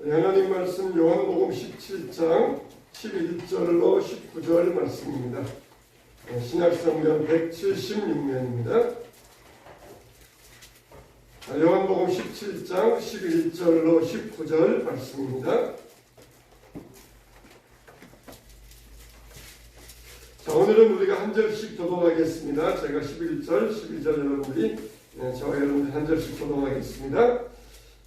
하나님 말씀 요한복음 17장 11절로 19절 말씀입니다. 신약성경 176면입니다. 요한복음 17장 11절로 19절 말씀입니다. 자, 오늘은 우리가 한 절씩 도독하겠습니다. 제가 11절, 12절 여러분들이 저와 여러분들 한 절씩 도독하겠습니다.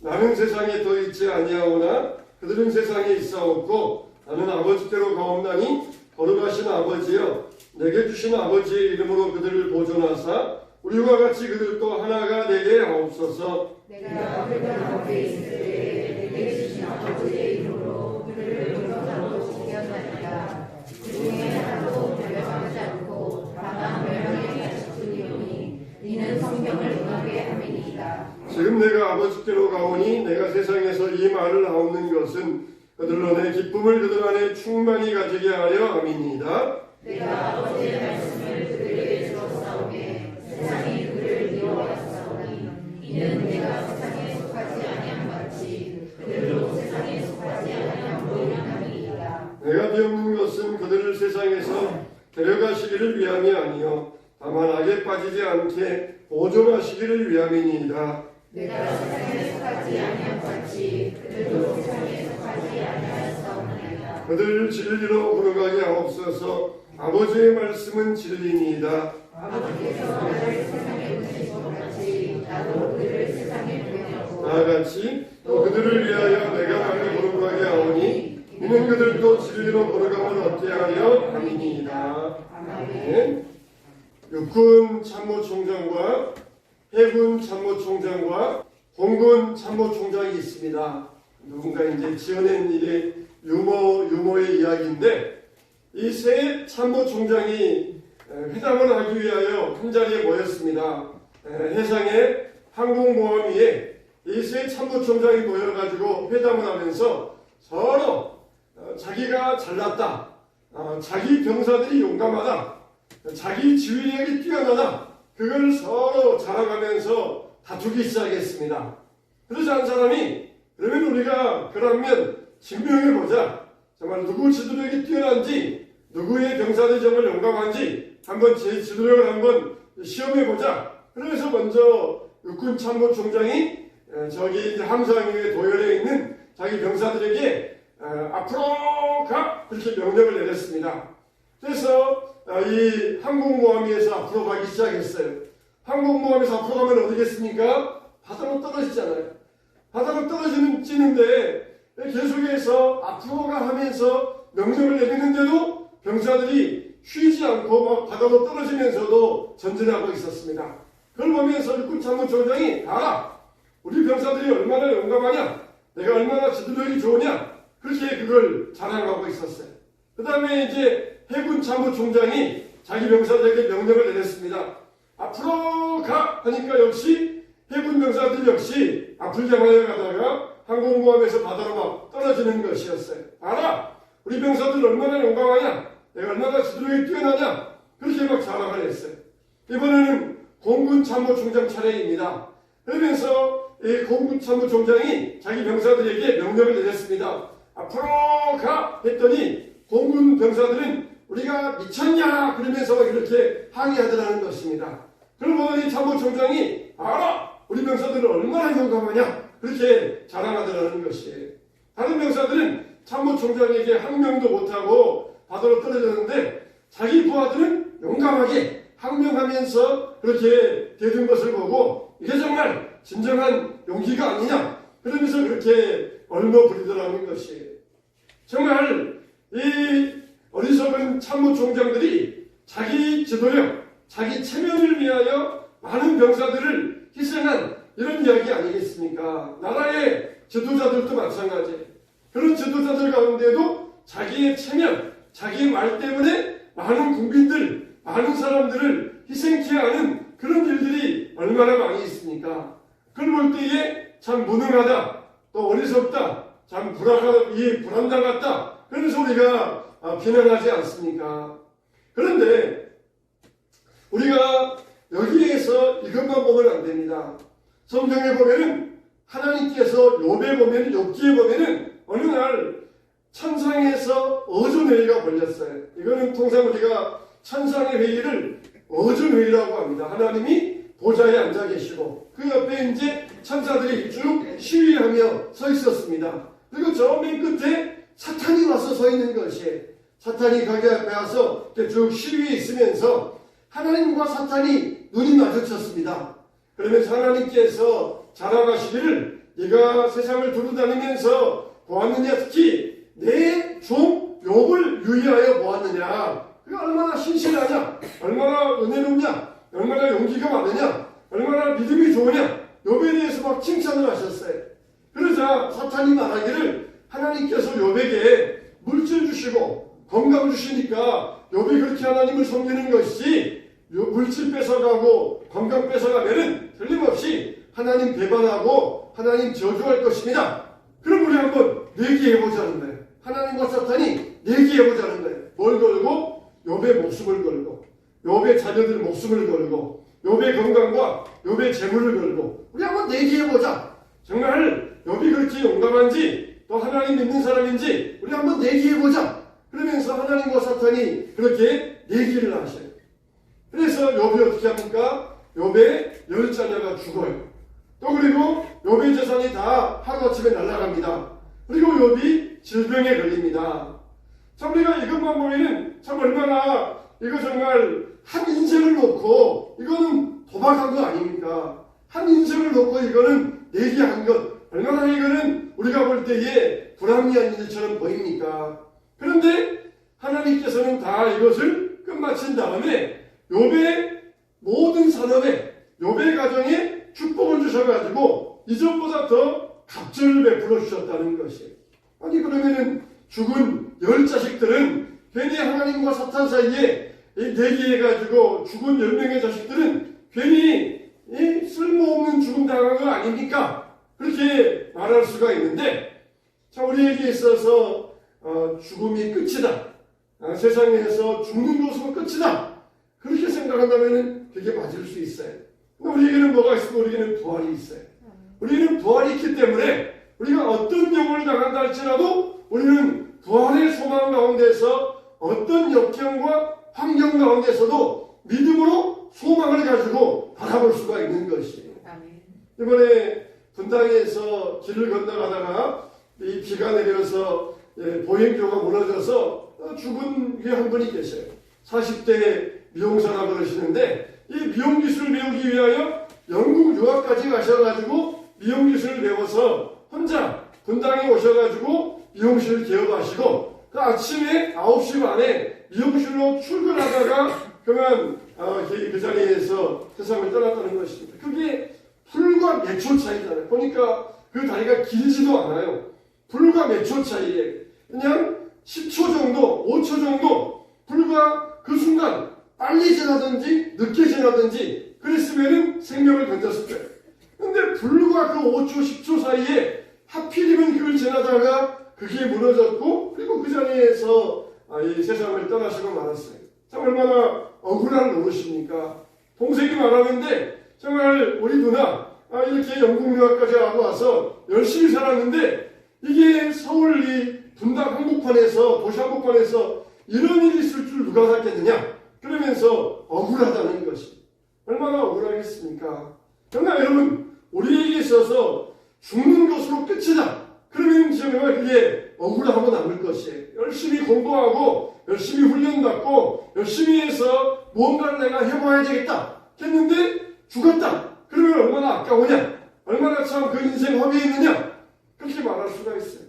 나는 세상에 더 있지 아니하오나 그들은 세상에 있사옵고 나는 아버지께로 가옵나니 거룩하신 아버지여 내게 주신 아버지의 이름으로 그들을 보존하사 우리와 같이 그들도 하나가 되게 하옵소서. 내가 그들 가운데 있을 때 내게 주신 아버지의 이름으로 그들을 보존하고 지켰나이다. 그 중에 하나도 멸망하지 않고 다만 멸망에 가시리오니 이는 성경을 응하게 함이니이다. 지금 내가 아버지께로 가오니 내가 세상에서 이 말을 하옵는 것은 그들로 내 기쁨을 그들 안에 충만히 가지게 하려 함이니이다. 내가 아버지의 말씀을 그들에게 주었사오매 세상이 그들을 미워하였사오니 이는 내가 세상에 속하지 아니한 같이 그들도 세상에 속하지 아니함으로 인함이니이다. 내가 비옵는 것은 그들을 세상에서 데려가시기를 위함이 아니요 다만 악에 빠지지 않게 보존하시기를 위함이니이다. 내가 세상에 속하지 아니한 같이 그들도 세상에 속하지 아니하였사오나이다. 그들을 진리로 거룩하게 하옵소서. 아버지의 말씀은 진리니이다. 아버지께서 나를 세상에 보내신 것 같이 나도 그들을 세상에 보내었고 나같이 또 그들을 위하여 내가 나를 거룩하게 하오니 이는 그들도 진리로 거룩함을 얻게 하려 함이니이다. 아멘. 육군 참모총장과 해군 참모총장과 공군 참모총장이 있습니다. 누군가 이제 지어낸 일의 유머의 이야기인데 이 세 참모총장이 회담을 하기 위하여 한 자리에 모였습니다. 해상의 항공모함위에 이 세 참모총장이 모여가지고 회담을 하면서 서로 자기가 잘났다, 자기 병사들이 용감하다, 자기 지휘력이 뛰어나다, 그걸 서로 자랑하면서 다투기 시작했습니다. 그러지 않은 사람이 그러면 우리가 그러면 증명해보자. 정말 누구 지도력이 뛰어난지, 누구의 병사들이 정말 용감한지 한번 제 지도력을 한번 시험해보자. 그래서 먼저 육군 참모총장이 저기 함상 위에 도열해 있는 자기 병사들에게 앞으로 가! 그렇게 명령을 내렸습니다. 그래서 이 항공모함에서 앞으로 가기 시작했어요. 항공모함에서 앞으로 가면 어디겠습니까? 바다로 떨어지잖아요. 바다로 떨어지는데 계속해서 앞으로 가 하면서 명령을 내리는데도 병사들이 쉬지 않고 막 바다로 떨어지면서도 전진하고 있었습니다. 그걸 보면서 육군 참모총장이 알아! 우리 병사들이 얼마나 용감하냐? 내가 얼마나 지도력이 좋으냐? 그렇게 그걸 자랑하고 있었어요. 그 다음에 이제 해군 참모총장이 자기 병사들에게 명령을 내렸습니다. 앞으로 가! 하니까 역시 해군 병사들 역시 앞을 향하여 가다가 항공모함에서 바다로 막 떨어지는 것이었어요. 알아! 우리 병사들 얼마나 용감하냐? 내가 얼마나 지도력이 뛰어나냐? 그렇게 막 자랑을 했어요. 이번에는 공군 참모총장 차례입니다. 그러면서 이 공군 참모총장이 자기 병사들에게 명령을 내렸습니다. 앞으로 가! 했더니 공군 병사들은 우리가 미쳤냐? 그러면서 막 이렇게 항의하더라는 것입니다. 그걸 보더니 참모총장이 알아! 우리 병사들은 얼마나 용감하냐? 그렇게 자랑하더라는 것이에요. 다른 병사들은 참모총장에게 항명도 못하고 바다로 떨어졌는데 자기 부하들은 용감하게 항명하면서 그렇게 되는 것을 보고 이게 정말 진정한 용기가 아니냐? 그러면서 그렇게 얼머부리더라는 것이에요. 정말 이 어리석은 참모총장들이 자기 지도력, 자기 체면을 위하여 많은 병사들을 희생한 이런 이야기 아니겠습니까? 나라의 지도자들도 마찬가지예요. 그런 지도자들 가운데도 자기의 체면, 자기의 말 때문에 많은 국민들, 많은 사람들을 희생케 하는 그런 일들이 얼마나 많이 있습니까? 그걸 볼 때에 참 무능하다, 또 어리석다, 참 불안당하다, 그래서 우리가 비난하지 않습니까? 그런데 우리가 여기에서 이것만 보면 안 됩니다. 성경에 보면은 하나님께서 욥에 보면, 욥기에 보면은 어느 날 천상에서 어전회의가 벌렸어요. 이거는 통상 우리가 천상의 회의를 어전회의라고 합니다. 하나님이 보좌에 앉아 계시고 그 옆에 이제 천사들이 쭉 시위하며 서 있었습니다. 그리고 저 맨 끝에 사탄이 와서 서 있는 것이에요. 사탄이 거기 앞에 와서 쭉 시위에 있으면서 하나님과 사탄이 눈이 마주쳤습니다. 그러면서 하나님께서 자랑하시기를 네가 세상을 두루다니면서 보았느냐, 특히 내 종 욥을 유의하여 보았느냐, 그가 얼마나 신실하냐, 얼마나 은혜롭냐, 얼마나 용기가 많으냐, 얼마나 믿음이 좋으냐, 욥에 대해서 막 칭찬을 하셨어요. 그러자 사탄이 말하기를 하나님께서 욥에게 물질 주시고 건강 주시니까 욥이 그렇게 하나님을 섬기는 것이지, 물질 뺏어가고 건강 뺏어가면은 틀림없이 하나님 배반하고 하나님 저주할 것입니다. 그럼 우리 한번 내기해보자는 거예요. 하나님과 사탄이 내기해보자는 거예요. 뭘 걸고? 욥의 목숨을 걸고, 욥의 자녀들 목숨을 걸고, 욥의 건강과 욥의 재물을 걸고, 우리 한번 내기해보자. 정말 욥이 그렇게 용감한지 또 하나님 믿는 사람인지 우리 한번 내기해보자. 그러면서 하나님과 사탄이 그렇게 내기를 하셔요. 그래서 욥이 어떻게 합니까? 욥의 10자녀가 죽어요. 또 그리고 욥의 재산이 다 하루아침에 날아갑니다. 그리고 욥이 질병에 걸립니다. 참 우리가 이것만 보면은 참 얼마나 이거 정말 한 인생을 놓고 이거는 도박한 거 아닙니까? 한 인생을 놓고 이거는 내기한 것, 얼마나 이거는 우리가 볼 때에 불합리한 일처럼 보입니까? 그런데 하나님께서는 다 이것을 끝마친 다음에 욥의 모든 산업에, 욥의 가정에 축복을 주셔가지고 이전보다 더 갑절을 베풀어 주셨다는 것이에요. 아니 그러면은 죽은 10자식들은 괜히 하나님과 사탄 사이에 내기해가지고 죽은 10명의 자식들은 괜히 쓸모없는 죽음 당한 거 아닙니까? 그렇게 말할 수가 있는데, 자, 우리에게 있어서 죽음이 끝이다, 세상에서 죽는 것으로 끝이다, 그렇게 생각한다면 그게 맞을 수 있어요. 근데 우리에게는 뭐가 있고, 우리에게는 부활이 있어요. 우리는 부활이 있기 때문에 우리가 어떤 영혼을 당한다 할지라도 우리는 부활의 소망 가운데서 어떤 역경과 환경 가운데서도 믿음으로 소망을 가지고 바라볼 수가 있는 것이에요. 이번에 분당에서 길을 건너가다가 이 비가 내려서 보행교가 무너져서 죽은 한 분이 계셔요. 40대 미용사라고 그러시는데 이 미용기술을 배우기 위하여 영국 유학까지 가셔가지고 미용기술을 배워서 혼자 분당에 오셔가지고 미용실을 개업하시고 그 아침에 9시 반에 미용실로 출근하다가 그만 그 자리에서 세상을 떠났다는 것입니다. 그게 불과 몇 초 차이잖아요. 보니까 그 다리가 길지도 않아요. 불과 몇 초 차이에 그냥 10초 정도, 5초 정도, 불과 그 순간 빨리 지나든지 늦게 지나든지 그랬으면 생명을 건졌을 거예요. 근데 불과 그 5초, 10초 사이에 하필이면 그걸 지나다가 그게 무너졌고 그리고 그 자리에서 이 세상을 떠나시고 말았어요. 참 얼마나 억울한 노릇입니까? 동생이 말하는데 정말 우리 누나 이렇게 영국 유학까지 하고 와서 열심히 살았는데 이게 서울 이 분당 한복판에서 도시 한복판에서 이런 일이 있을 줄 누가 생각했느냐? 그러면서 억울하다는 것이 얼마나 억울하겠습니까? 그러나 여러분 우리에게 있어서 죽는 것으로 끝이다. 그러면 정말 그게 억울하고 남을 것이에요. 열심히 공부하고 열심히 훈련받고 열심히 해서 무언가를 내가 해봐야 되겠다 했는데 죽었다. 그러면 얼마나 아까우냐? 얼마나 참 그 인생 허비했느냐? 그렇게 말할 수가 있어요.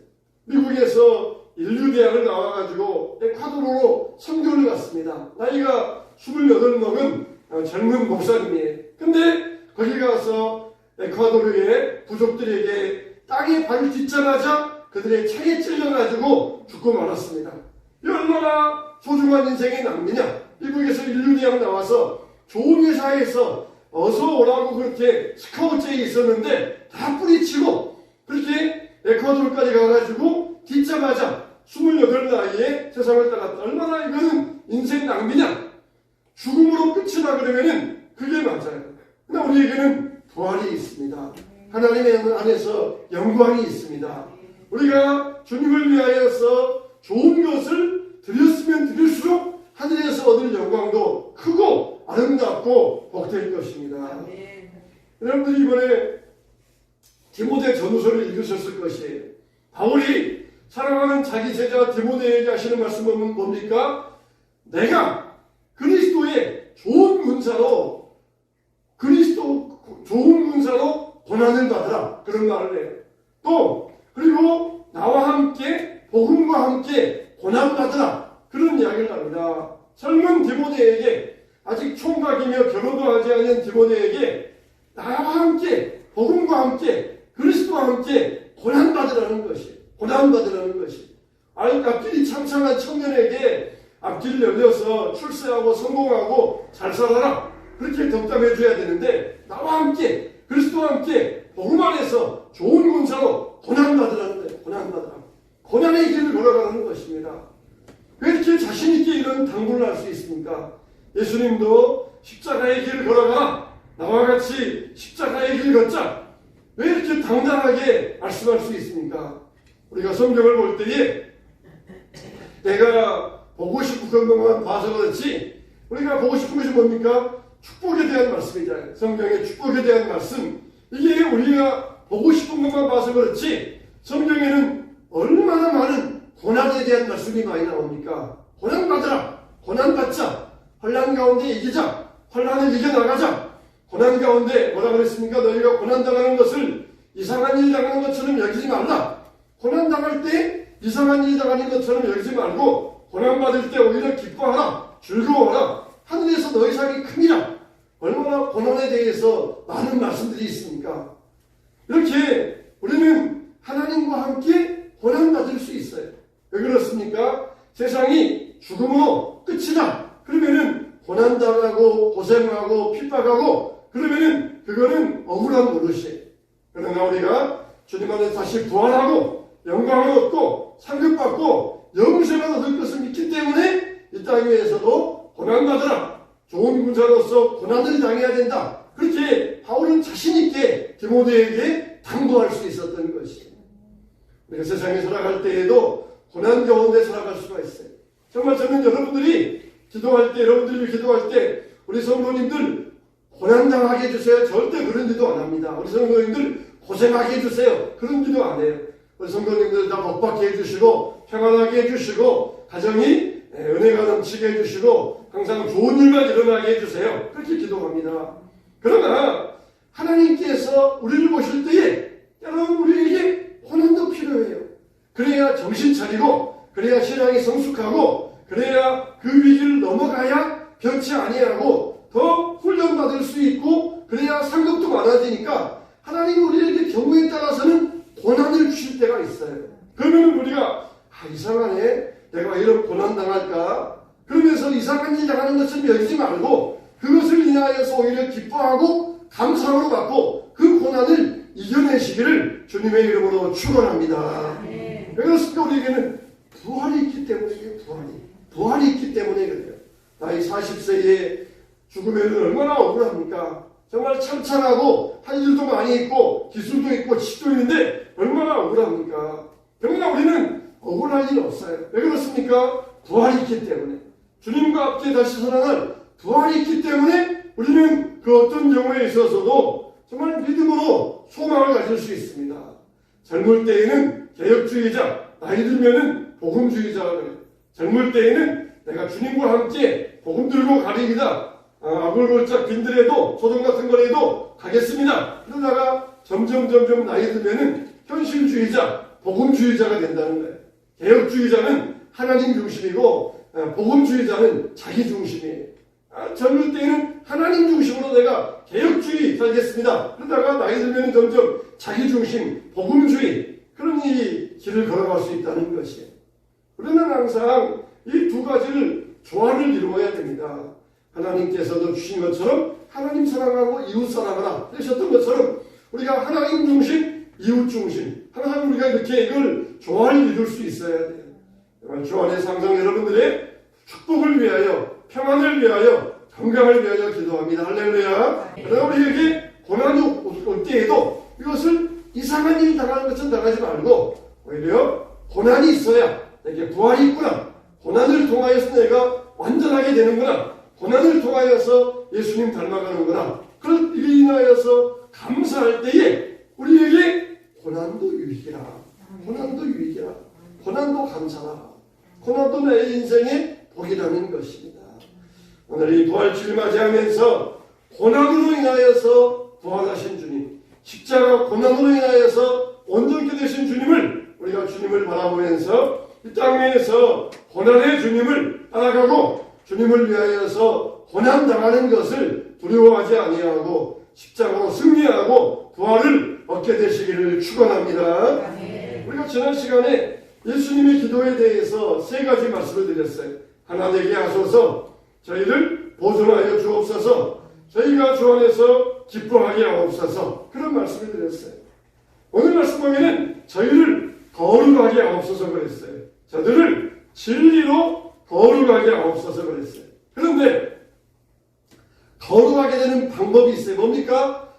미국에서 인류대학을 나와가지고 에콰도르로 선교를 갔습니다. 나이가 28 먹은 젊은 목사님이에요. 근데 거기 가서 에콰도르의 부족들에게 땅에 발을 딛자마자 그들의 차에 찔려가지고 죽고 말았습니다. 이 얼마나 소중한 인생의 낭비냐? 미국에서 인류대학 나와서 좋은 회사에서 어서 오라고 그렇게 스카우트에 있었는데 다 뿌리치고 그렇게 에콰도르까지 가가지고 딛자마자 28 나이에 세상을 떠났다. 얼마나 이거는 인생 낭비냐? 죽음으로 끝이다 그러면은 그게 맞아요. 근데 우리에게는 부활이 있습니다. 하나님의 안에서 영광이 있습니다. 우리가 주님을 위하여서 좋은 것을 드렸으면 드릴수록 하늘에서 얻을 영광도 크고 아름답고 복될 것입니다. 여러분들이 이번에 디모데 전후서를 읽으셨을 것이에요. 바울이 사랑하는 자기 제자 디모데에게 하시는 말씀은 뭡니까? 내가 그리스도의 좋은 군사로 고난을 받으라, 그런 말을 해요. 또 그리고 나와 함께 복음과 함께 고난 받으라, 그런 이야기를 합니다. 젊은 디모데에게, 아직 총각이며 결혼도 하지 않은 디모데에게 나와 함께 복음과 함께 그리스도와 함께 고난 받으라는 것이, 앞길이 창창한 청년에게 앞길을 열려서 출세하고 성공하고 잘 살아라, 그렇게 덕담해 줘야 되는데, 나와 함께 그리스도와 함께 복음 안에서 좋은 군사로 고난받으라는 거예요. 고난의 길을 걸어가는 것입니다. 왜 이렇게 자신있게 이런 당부를 할 수 있습니까? 예수님도 십자가의 길을 걸어가라, 나와 같이 십자가의 길을 걷자, 왜 이렇게 당당하게 말씀할 수 있습니까? 우리가 성경을 볼 때에 내가 보고 싶은 것만 봐서 그렇지, 우리가 보고 싶은 것이 뭡니까? 축복에 대한 말씀이잖아요. 성경의 축복에 대한 말씀, 이게 우리가 보고 싶은 것만 봐서 그렇지, 성경에는 얼마나 많은 고난에 대한 말씀이 많이 나옵니까? 고난받으라, 고난받자, 환난 가운데 이기자, 환난을 이겨나가자. 고난 가운데 뭐라 그랬습니까? 너희가 고난당하는 것을 이상한 일 당하는 것처럼 여기지 말라. 고난당할 때 이상한 일 당하는 것처럼 여기지 말고 고난받을 때 오히려 기뻐하라, 즐거워하라. 하늘에서 너희 상이 큽니다. 얼마나 고난에 대해서 많은 말씀들이 있습니까? 이렇게 우리는 하나님과 함께 고난받을 수 있어요. 왜 그렇습니까? 세상이 죽음으로 끝이다, 그러면은 고난당하고 고생하고 핍박하고, 그러면은 그거는 억울한 노릇이에요. 그러나 우리가 주님 안에 다시 부활하고 영광을 얻고 상급받고 영생을 얻을 것을 믿기 때문에 이 땅 위에서도 고난받으라, 좋은 군사로서 고난을 당해야 된다, 그렇게 바울은 자신있게 디모데에게 당부할 수 있었던 것이에요. 우리가 세상에 살아갈 때에도 고난 가운데 살아갈 수가 있어요. 정말 저는 여러분들이 기도할 때, 여러분들이 기도할 때 우리 성도님들 고난당하게 해주세요, 절대 그런 기도 안 합니다. 우리 성도님들 고생하게 해주세요, 그런 기도 안 해요. 우리 성도님들 다 복받게 해주시고 평안하게 해주시고 가정이 은혜가 넘치게 해주시고 항상 좋은 일만 일어나게 해주세요, 그렇게 기도합니다. 그러나 하나님께서 우리를 보실 때에 여러분, 우리에게 고난도 필요해요. 그래야 정신 차리고, 그래야 신앙이 성숙하고, 그래야 그 위기를 넘어가야 변치 아니하고 더 훈련받을 수 있고, 그래야 상급도 많아지니까 하나님이 우리에게 경우에 따라서는 고난을 주실 때가 있어요. 그러면 우리가 이상하네, 내가 이런 고난 당할까, 그러면서 이상한 일 당하는 것처럼 여기지 말고 그것을 인하여서 오히려 기뻐하고 감사로 받고 그 고난을 이겨내시기를 주님의 이름으로 축원합니다. 왜 그렇습니까? 우리에게는 부활이 있기 때문에, 부활이 있기 때문에 그래요. 나이 40세에 죽으면 얼마나 억울합니까? 정말 찬찬하고 할 일도 많이 있고 기술도 있고 지식도 있는데 얼마나 억울합니까? 그러나 우리는 억울할 일 없어요. 왜 그렇습니까? 부활이 있기 때문에, 주님과 함께 다시 살아날 부활이 있기 때문에 우리는 그 어떤 경우에 있어서도 정말 믿음으로 소망을 가질 수 있습니다. 젊을 때에는 개혁주의자, 나이 들면은 복음주의자가 그래요. 젊을 때에는 내가 주님과 함께 복음 들고 가리기다, 아글골짝 빈들에도 소동 같은 거에도 가겠습니다. 그러다가 점점 나이 들면은 현실주의자, 복음주의자가 된다는 거예요. 개혁주의자는 하나님 중심이고 복음주의자는 자기 중심이에요. 젊을 때는 하나님 중심으로 내가 개혁주의 살겠습니다. 그러다가 나이 들면 점점 자기 중심, 복음주의, 그런 이 길을 걸어갈 수 있다는 것이에요. 우리는 항상 이 두 가지를 조화를 이루어야 됩니다. 하나님께서도 주신 것처럼 하나님 사랑하고 이웃 사랑하라 하셨던 것처럼 우리가 하나님 중심, 이웃 중심, 항상 우리가 이렇게 이걸 조화를 이룰 수 있어야 돼요. 주 안의 상성 여러분들의 축복을 위하여, 평안을 위하여, 건강을 위하여 기도합니다. 할렐루야. 그러나 우리에게 고난이 올 때에도 이것을 이상한 일 당하는 것처럼 당하지 말고 오히려 고난이 있어야 내게 부활이 있구나. 고난을 통하여서 내가 완전하게 되는구나. 고난을 통하여서 예수님 닮아가는구나. 그런 일에 인하여서 감사할 때에 우리에게 고난도 유익이라. 고난도 유익이라. 고난도 감사라. 고난도 내 인생의 복이라는 것입니다. 오늘 이 부활주일 맞이하면서 고난으로 인하여서 부활하신 주님, 십자가 고난으로 인하여서 온전케 되신 주님을 우리가 주님을 바라보면서 이 땅에서 고난의 주님을 따라가고 주님을 위하여서 고난당하는 것을 두려워하지 아니하고 십자가로 승리하고 부활을 얻게 되시기를 축원합니다. 우리가 지난 시간에 예수님의 기도에 대해서 세 가지 말씀을 드렸어요. 하나 되게 하소서, 저희를 보존하여 주옵소서, 저희가 주 안에서 기뻐하게 하옵소서, 그런 말씀을 드렸어요. 오늘 말씀 보면은 저희를 거룩하게 하옵소서 그랬어요. 저들을 진리로 거룩하게 하옵소서 그랬어요. 그런데 거룩하게 되는 방법이 있어요. 뭡니까?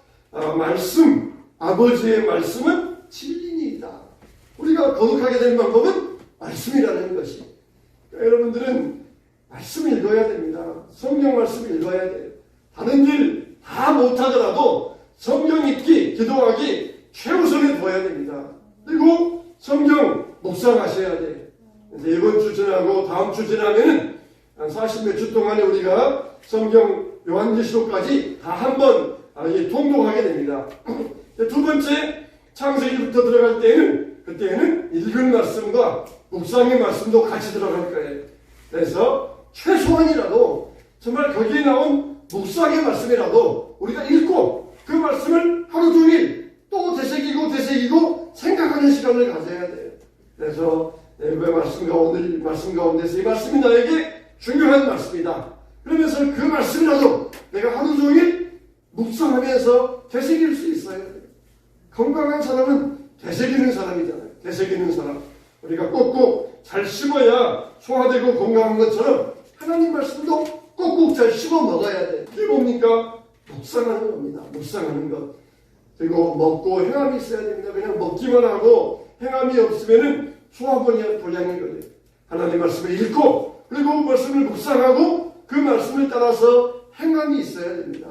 말씀, 아버지의 말씀은 진리입니다. 우리가 거룩하게 되는 방법은 말씀이라는 것이. 그러니까 여러분들은 말씀 읽어야 됩니다. 성경 말씀 읽어야 돼요. 다른 일 다 못하더라도 성경 읽기, 기도하기 최우선에 둬야 됩니다. 그리고 성경 묵상하셔야 돼요. 이번 주 지나고 다음 주 지나면은 한 40몇 주 동안에 우리가 성경 요한계시록까지 다 한번 통독하게 됩니다. 두 번째, 창세기부터 들어갈 때에는 그때는 읽은 말씀과 묵상의 말씀도 같이 들어갈 거예요. 그래서 최소한이라도 정말 거기에 나온 묵상의 말씀이라도 우리가 읽고 그 말씀을 하루 종일 또 되새기고 생각하는 시간을 가져야 돼요. 그래서 왜 말씀 가운데서 이 말씀이 나에게 중요한 말씀이다. 그러면서 그 말씀이라도 내가 하루 종일 묵상하면서 되새길 수 있어야 돼요. 건강한 사람은 되새기는 사람이잖아요. 되새기는 사람. 우리가 꼭꼭 잘 씹어야 소화되고 건강한 것처럼 하나님 말씀도 꼭꼭 잘 씹어 먹어야 돼. 이게 뭡니까? 묵상하는 겁니다. 묵상하는 것. 그리고 먹고 행함이 있어야 됩니다. 그냥 먹기만 하고 행함이 없으면은 소화곤란이 걸려요. 하나님 말씀을 읽고 그리고 말씀을 묵상하고 그 말씀을 따라서 행함이 있어야 됩니다.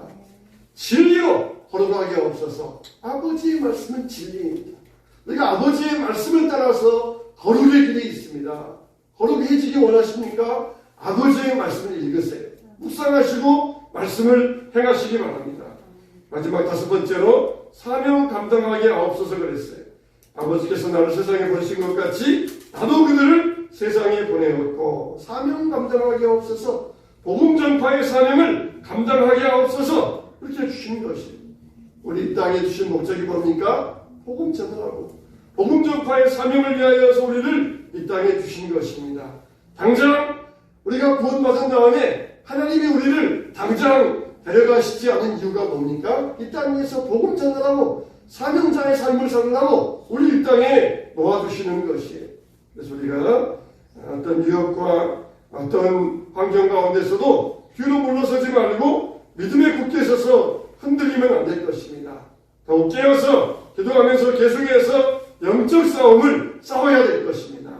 진리로 거룩하게 없어서 아버지의 말씀은 진리입니다. 우리가 아버지의 말씀을 따라서 거룩의 길이 있습니다. 거룩해지기 원하십니까? 아버지의 말씀을 읽으세요. 묵상하시고 말씀을 행하시기 바랍니다. 마지막 다섯 번째로 사명 감당하게 하옵소서 그랬어요. 아버지께서 나를 세상에 보내신 것 같이 나도 그들을 세상에 보내었고 사명 감당하게 하옵소서, 복음 전파의 사명을 감당하게 하옵소서 이렇게 주신 것이 우리 이 땅에 주신 목적이 뭡니까? 복음 전하라고 복음 전파의 사명을 위하여서 우리를 이 땅에 주신 것입니다. 당장 우리가 구원받은 다음에 하나님이 우리를 당장 데려가시지 않은 이유가 뭡니까? 이 땅에서 복음 전하라고 사명자의 삶을 살라고 우리 이 땅에 놓아주시는 것이에요. 그래서 우리가 어떤 위협과 어떤 환경 가운데서도 뒤로 물러서지 말고 믿음에 굳게 서서 흔들리면 안 될 것입니다. 더욱 깨어서 기도하면서 계속해서 영적 싸움을 싸워야 될 것입니다.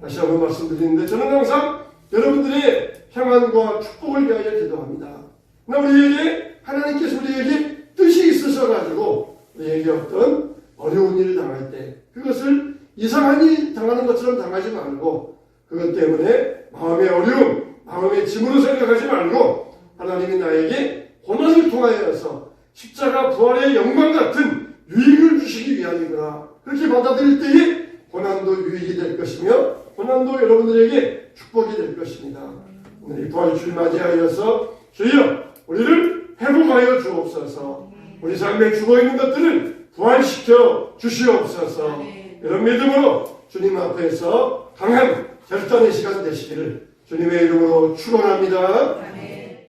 다시 한번 말씀드리는데 저는 항상 여러분들의 평안과 축복을 위하여 기도합니다. 우리에게 하나님께서 우리에게 뜻이 있으셔가지고 우리에게 어떤 어려운 일을 당할 때 그것을 이상한 일 당하는 것처럼 당하지 말고 그것 때문에 마음의 어려움, 마음의 짐으로 생각하지 말고 하나님이 나에게 고난을 통하여서 십자가 부활의 영광 같은 유익을 주시기 위함이구나. 그렇게 받아들일 때에 고난도 유익이 될 것이며 고난도 여러분들에게 축복이 될 것입니다. 오늘 이 부활주일 맞이하여서 주여 우리를 회복하여 주옵소서. 우리 삶에 죽어있는 것들을 부활시켜 주시옵소서. 이런 믿음으로 주님 앞에서 강한 결단의 시간 되시기를 주님의 이름으로 축원합니다.